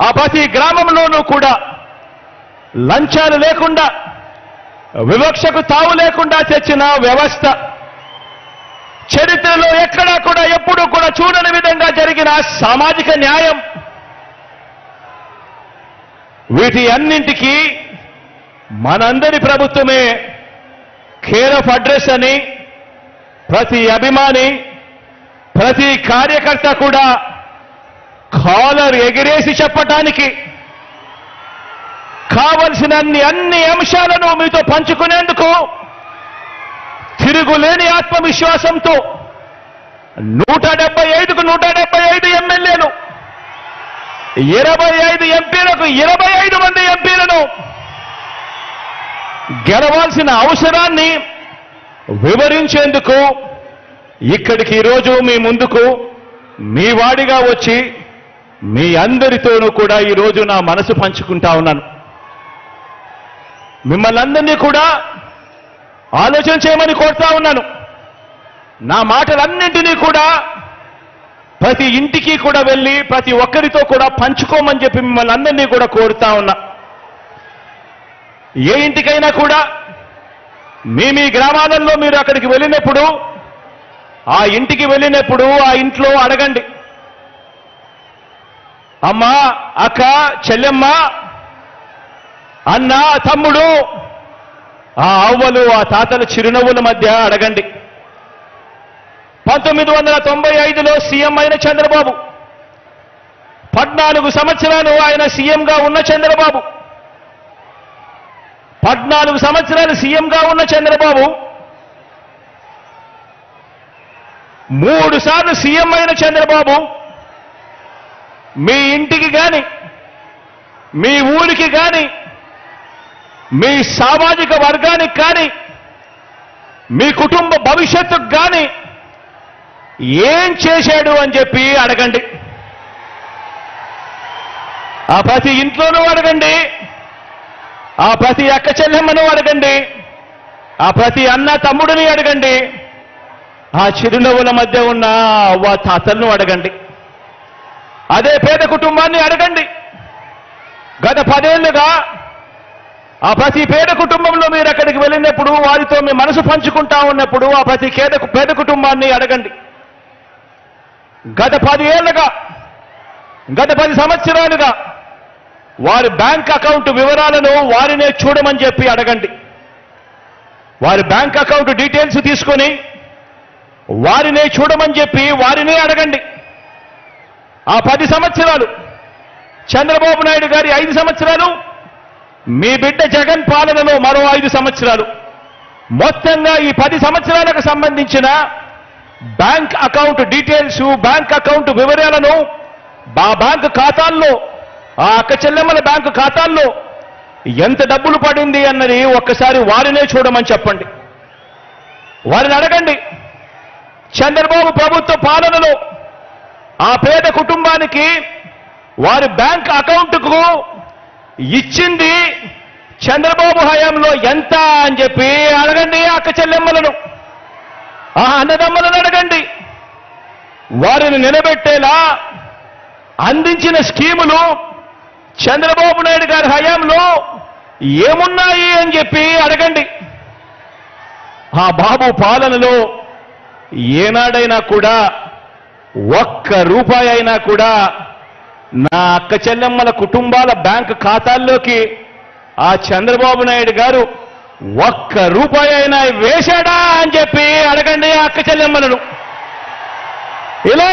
ఆ ప్రతి గ్రామంలోనూ కూడా లంచాలు లేకుండా, వివక్షకు తావు లేకుండా తెచ్చిన వ్యవస్థ, చరిత్రలో ఎక్కడా కూడా ఎప్పుడూ కూడా చూడని విధంగా జరిగిన సామాజిక న్యాయం, వీటి అన్నింటికీ మనందరి ప్రభుత్వమే కేర్ ఆఫ్ అడ్రస్ అని ప్రతి అభిమాని, ప్రతి కార్యకర్త కూడా కాలర్ ఎగిరేసి చెప్పటానికి, కావలసిన అన్ని అంశాలను మీతో పంచుకునేందుకు తిరుగులేని ఆత్మవిశ్వాసంతో 175కు 175 ఎమ్మెల్యేలు, 25 ఎంపీలకు 25 మంది ఎంపీలను గెలవాల్సిన అవసరాన్ని వివరించేందుకు ఇక్కడికి ఈరోజు మీ ముందుకు మీ వాడిగా వచ్చి మీ అందరితోనూ కూడా ఈరోజు నా మనసు పంచుకుంటా ఉన్నాను. మిమ్మల్ని అందరినీ కూడా ఆలోచన చేయమని కోరుతా ఉన్నాను. నా మాటలన్నింటినీ కూడా ప్రతి ఇంటికి కూడా వెళ్ళి ప్రతి ఒక్కరితో కూడా పంచుకోమని చెప్పి మిమ్మల్ని అందరినీ కూడా కోరుతా ఉన్నా. ఏ ఇంటికైనా కూడా మీ గ్రామాలలో మీరు అక్కడికి వెళ్ళినప్పుడు, ఆ ఇంటికి వెళ్ళినప్పుడు ఆ ఇంట్లో అడగండి, అమ్మ, అక్క, చెల్లెమ్మ, అన్న, తమ్ముడు, ఆ అవ్వలు, ఆ తాతల చిరునవ్వుల మధ్య అడగండి. 1995లో సీఎం అయిన చంద్రబాబు, 14 సంవత్సరాలు ఆయన సీఎంగా ఉన్న చంద్రబాబు, 14 సంవత్సరాలు సీఎంగా ఉన్న చంద్రబాబు 3 సార్లు సీఎం అయిన చంద్రబాబు మీ ఇంటికి గాని, మీ ఊరికి గాని, మీ సామాజిక వర్గానికి కానీ, మీ కుటుంబ భవిష్యత్తుకు కానీ ఏం చేశాడు అని చెప్పి అడగండి. ఆ ప్రతి ఇంట్లోనూ అడగండి, ఆ ప్రతి అక్క చెల్లెమ్మను అడగండి, ఆ ప్రతి అన్న తమ్ముడిని అడగండి, ఆ చిరునవ్వుల మధ్య ఉన్న అవ్వ తాతలను అడగండి, అదే పేద కుటుంబాన్ని అడగండి. గత 10 ఏళ్లుగా ఆ ప్రతి పేద కుటుంబంలో మీరు అక్కడికి వెళ్ళినప్పుడు, వారితో మీ మనసు పంచుకుంటా ఉన్నప్పుడు ఆ ప్రతి పేద కుటుంబాన్ని అడగండి. గత 10 ఏళ్లుగా, గత 10 సంవత్సరాలుగా వారి బ్యాంక్ అకౌంట్ వివరాలను వారినే చూడమని చెప్పి అడగండి. వారి బ్యాంక్ అకౌంట్ డీటెయిల్స్ తీసుకొని వారినే చూడమని చెప్పి వారినే అడగండి. ఆ 10 సంవత్సరాలు చంద్రబాబు నాయుడు గారి 5 సంవత్సరాలు, మీ బిడ్డ జగన్ పాలనలో మరో 5 సంవత్సరాలు, మొత్తంగా ఈ 10 సంవత్సరాలకు సంబంధించిన bank account details, bank account వివరాలను ఆ బ్యాంకు ఖాతాల్లో, ఆ అక్క చెల్లెమ్మల బ్యాంకు ఖాతాల్లో ఎంత డబ్బులు పడింది అన్నది ఒక్కసారి వారినే చూడమని చెప్పండి. వారిని అడగండి, చంద్రబాబు ప్రభుత్వ పాలనలో ఆ పేద కుటుంబానికి వారి బ్యాంక్ అకౌంట్కు ఇచ్చింది చంద్రబాబు హయాంలో ఎంత అని చెప్పి అడగండి. అక్క చెల్లెమ్మలను, ఆ అన్నదమ్మలను అడగండి. వారిని నిలబెట్టేలా అందించిన స్కీములు చంద్రబాబు నాయుడు గారి హయాంలో ఏమున్నాయి అని చెప్పి అడగండి. ఆ బాబు పాలనలో ఏనాడైనా కూడా ఒక్క రూపాయి అయినా కూడా నా అక్క చెల్లెమ్మల కుటుంబాల బ్యాంకు ఖాతాల్లోకి ఆ చంద్రబాబు నాయుడు గారు ఒక్క రూపాయి అయినా వేశాడా అని చెప్పి అడగండి అక్క చెల్లెమ్మలను. ఇలా